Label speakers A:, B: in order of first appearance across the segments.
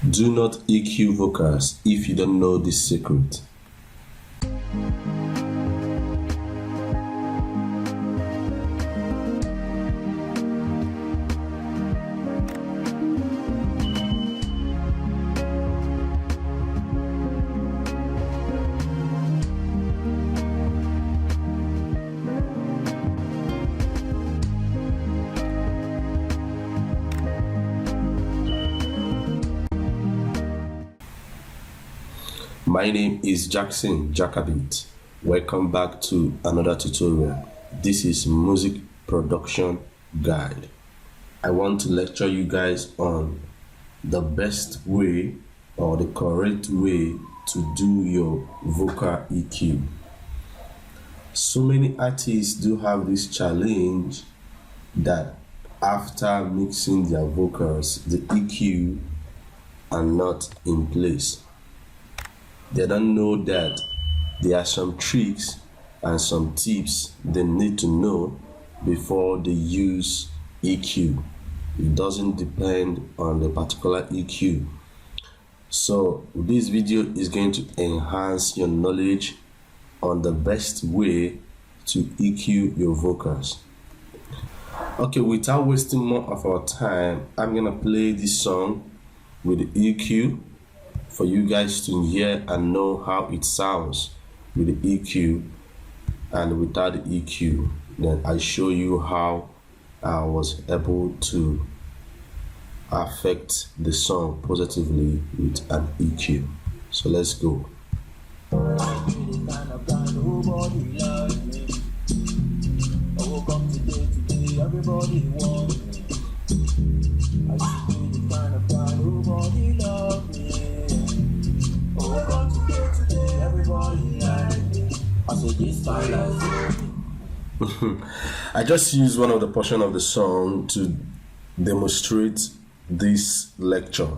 A: Do not EQ vocals if you don't know this secret. My name is Jakabit. Welcome back to another tutorial. This is music production guide. I want to lecture you guys on the best way or the correct way to do your vocal EQ. So many artists do have this challenge that after mixing their vocals, the EQ are not in place. They don't know that there are some tricks and some tips they need to know before they use EQ. It doesn't depend on the particular EQ. So this video is going to enhance your knowledge on the best way to EQ your vocals. Okay, without wasting more of our time, I'm gonna play this song with the EQ for you guys to hear and know how it sounds with the EQ and without the EQ. Then I show you how I was able to affect the song positively with an EQ. So let's go. Everybody wants me. I see the kind of guy nobody loves me. Oh, come today, everybody like me. I said this time I just used one of the portion of the song to demonstrate this lecture.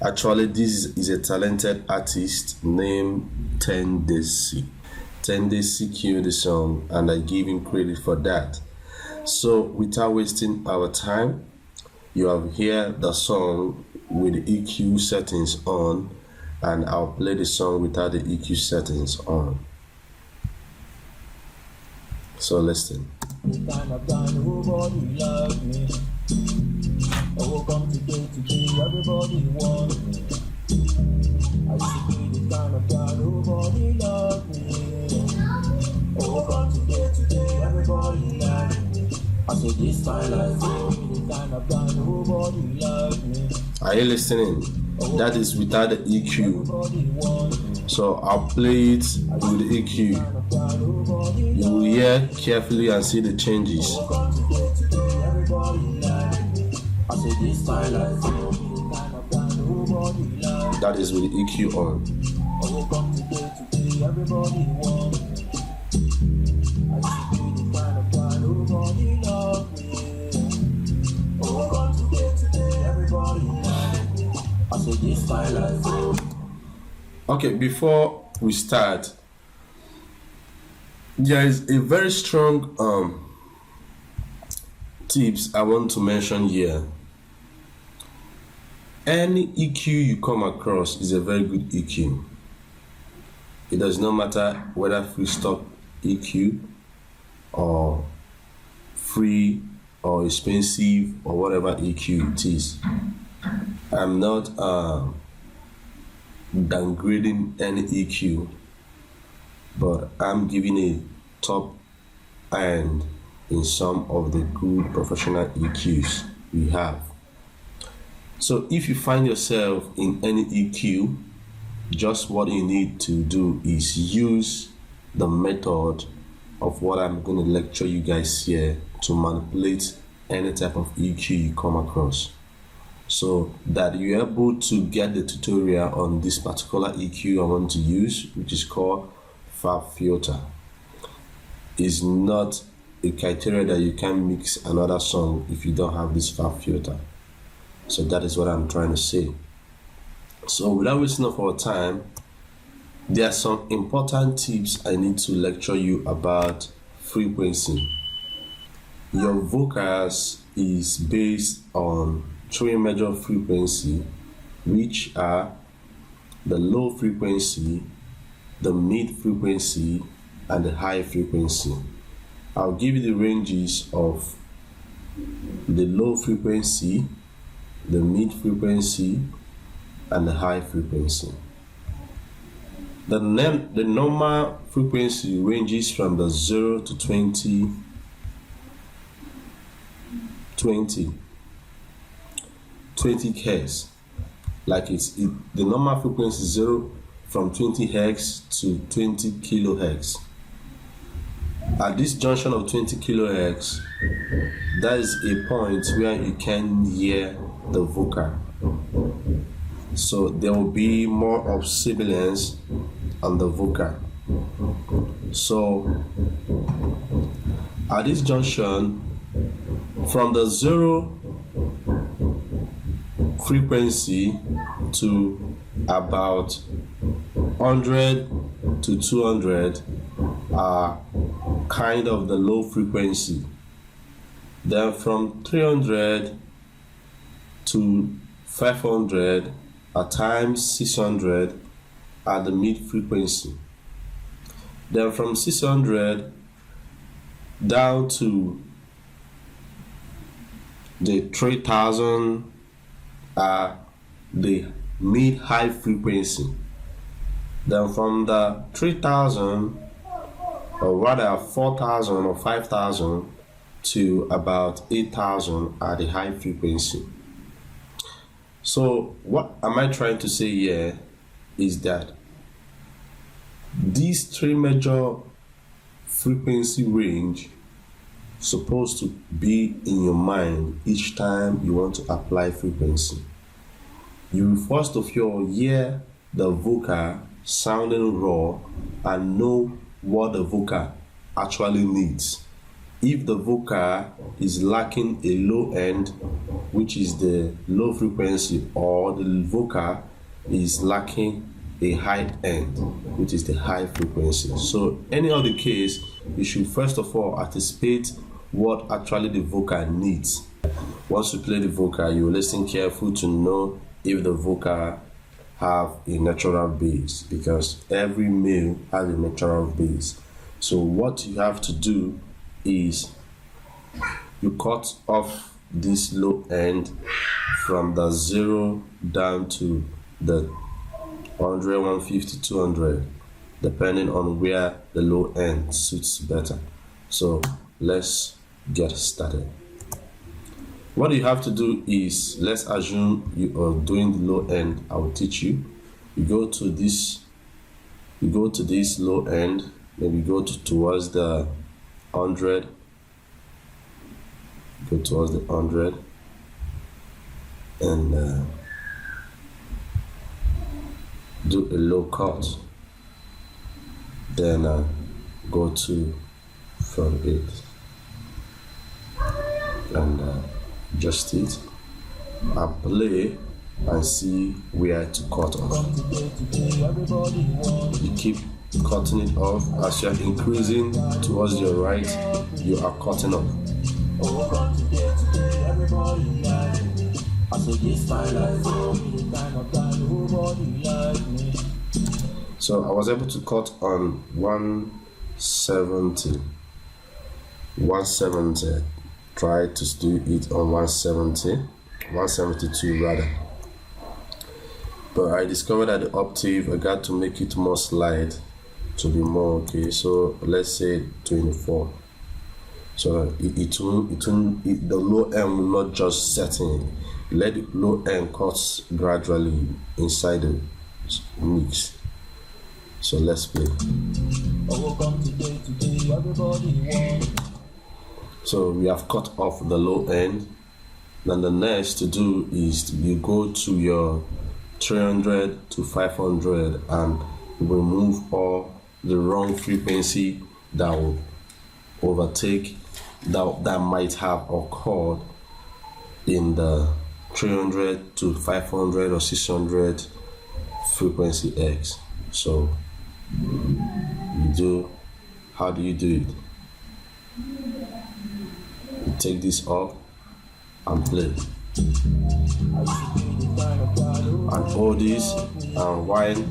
A: Actually, this is a talented artist named Tendency. Tendency killed the song, and I give him credit for that. So without wasting our time, you have heard the song with the EQ settings on, and I'll play the song without the EQ settings on. So listen. Everybody wants me. I should be the kind of guy nobody loves me. Oh, come today, everybody like me. I said this time I feel the kind of guy nobody loves me. Are you listening? That is without the EQ. So I'll play it with the EQ. You will hear carefully and see the changes. That is with the EQ on. Okay, before we start, there is a very strong tips I want to mention here. Any EQ you come across is a very good EQ. It does not matter whether free stock EQ or free or expensive or whatever EQ it is. I'm not downgrading any EQ, but I'm giving a top end in some of the good professional EQs we have. So if you find yourself in any EQ, just what you need to do is use the method of what I'm going to lecture you guys here to manipulate any type of EQ you come across, so that you're able to get the tutorial on this particular EQ I want to use, which is called fab filter. Is not a criteria that you can mix another song if you don't have this fab filter. So that is what I'm trying to say. So without wasting of our time, there are some important tips I need to lecture you about frequency. Your vocals is based on three major frequency which are the low frequency, the mid frequency, and the high frequency. I'll give you the ranges of the low frequency, the mid frequency, and the high frequency. The normal frequency ranges from the 0 to 20 Hz. Like the normal frequency is 0 from 20 Hz to 20 kilohertz. At this junction of 20 kilohertz, that is a point where you can hear the vocal. So there will be more of sibilance on the vocal. So at this junction, from the 0 frequency to about 100 to 200 are kind of the low frequency. Then from 300 to 500, at times 600 are the mid frequency. Then from 600 down to the 3000 are the mid high frequency. Then from the 3000, or rather 4000 or 5000 to about 8000 are the high frequency. So what am I trying to say here is that these three major frequency range supposed to be in your mind each time you want to apply frequency. You first of all hear the vocal sounding raw and know what the vocal actually needs. If the vocal is lacking a low end, which is the low frequency, or the vocal is lacking a high end, which is the high frequency. So any other case, you should first of all anticipate what actually the vocal needs. Once you play the vocal, you listen careful to know if the vocal have a natural bass, because every male has a natural bass. So what you have to do is you cut off this low end from the 0 down to the 100, 150, 200, depending on where the low end suits better. So let's get started. What you have to do is, let's assume you are doing the low end. I will teach you. You go to this low end, maybe go towards the 100. Go towards the 100 and do a low cut. Then go to from it and adjust it and play and see where to cut off. You keep cutting it off. As you are increasing towards your right, you are cutting off. So I was able to cut on 170. Try to do it on 172 rather. But I discovered that the octave, I got to make it more slide to be more okay. So let's say 24. So the low end will not just set in. Let the low end cut gradually inside the mix. So let's play. So we have cut off the low end. Then the next to do is you go to your 300 to 500 and remove all the wrong frequency that will overtake that might have occurred in the 300 to 500 or 600 frequency X. So how do you do it? You take this off and play. and hold this and wind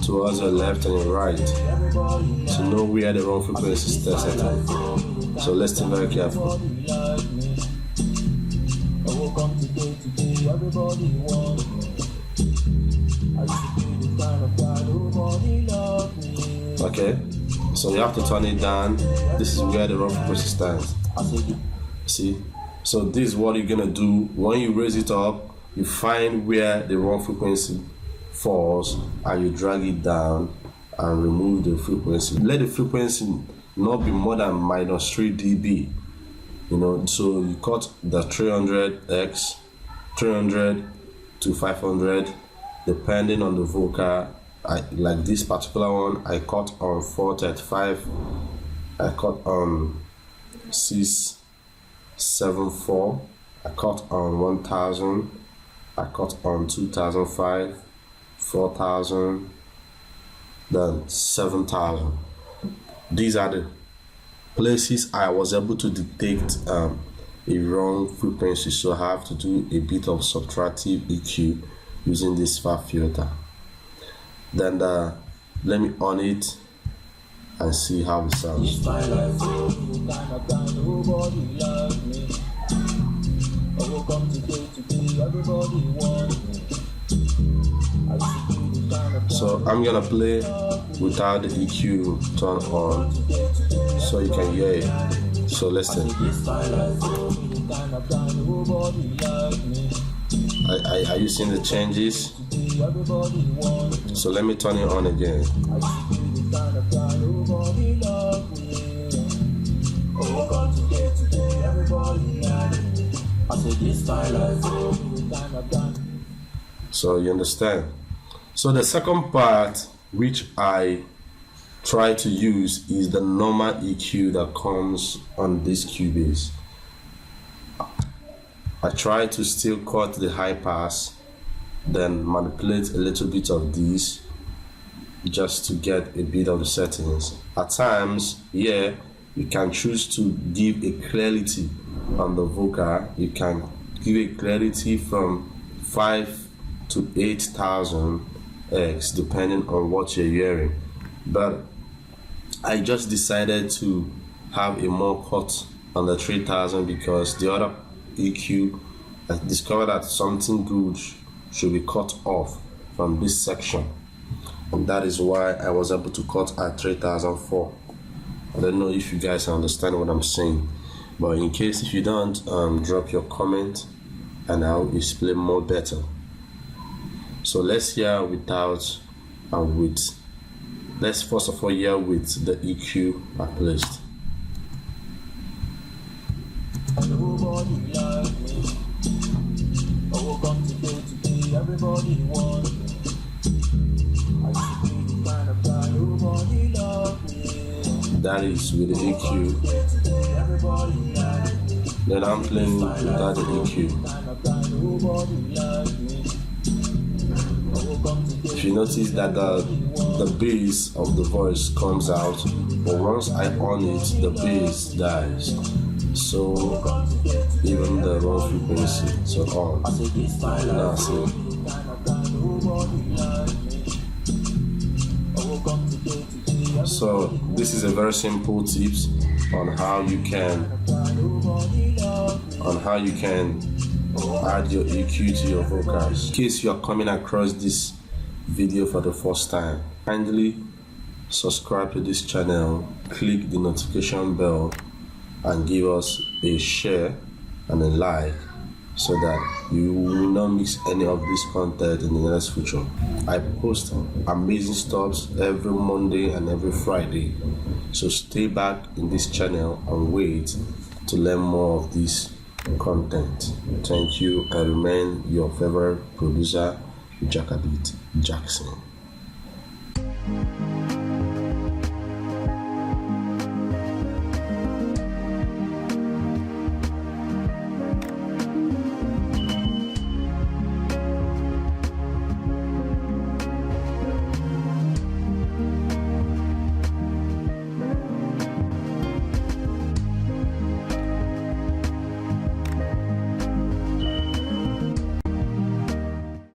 A: towards your left and your right to know where the wrong frequency is setting. So listen very careful. Okay, so you have to turn it down. This is where the wrong frequency stands. See? So this is what you're gonna do. When you raise it up, you find where the wrong frequency falls and you drag it down and remove the frequency. Let the frequency not be more than -3 dB. You know, so you cut the 300x, 300 to 500, depending on the vocal. Like this particular one, I cut on 435, I cut on 674, I cut on 1000, I cut on 2005, 4000, then 7000. These are the places I was able to detect a wrong frequency, so I have to do a bit of subtractive EQ using this far filter. Then let me on it and see how it sounds. So I'm gonna play without the EQ turned on so you can hear it. So listen. Are you seeing the changes? So let me turn it on again. So you understand? So the second part which I try to use is the normal EQ that comes on this cubase. I try to still cut the high pass, then manipulate a little bit of this just to get a bit of the settings. At times, yeah, you can choose to give a clarity on the vocal. You can give a clarity from 5 to 8000 X depending on what you're hearing. But I just decided to have a more cut on the 3000 because the other EQ, I discovered that something good should be cut off from this section, and that is why I was able to cut at 3004. I don't know if you guys understand what I'm saying, but in case if you don't, drop your comment and I'll explain more better. So let's hear without and with. Let's first of all hear with the EQ I placed. Nobody like me. I woke up today, everybody wants me. I should be the kind of guy nobody loves me. That is with the EQ. Then I'm playing without the EQ. If you notice that the bass of the voice comes out, but once I on it, the bass dies. So even the wrong frequency, so on. Now see. So this is a very simple tips on how you can add your EQ to your vocals. In case you are coming across this video for the first time, kindly subscribe to this channel, click the notification bell and give us a share and a like so that you will not miss any of this content in the next future. I post amazing stuff every Monday and every Friday, so stay back in this channel and wait to learn more of this content. Thank you, and remain your favorite producer, Jakabit Jackson.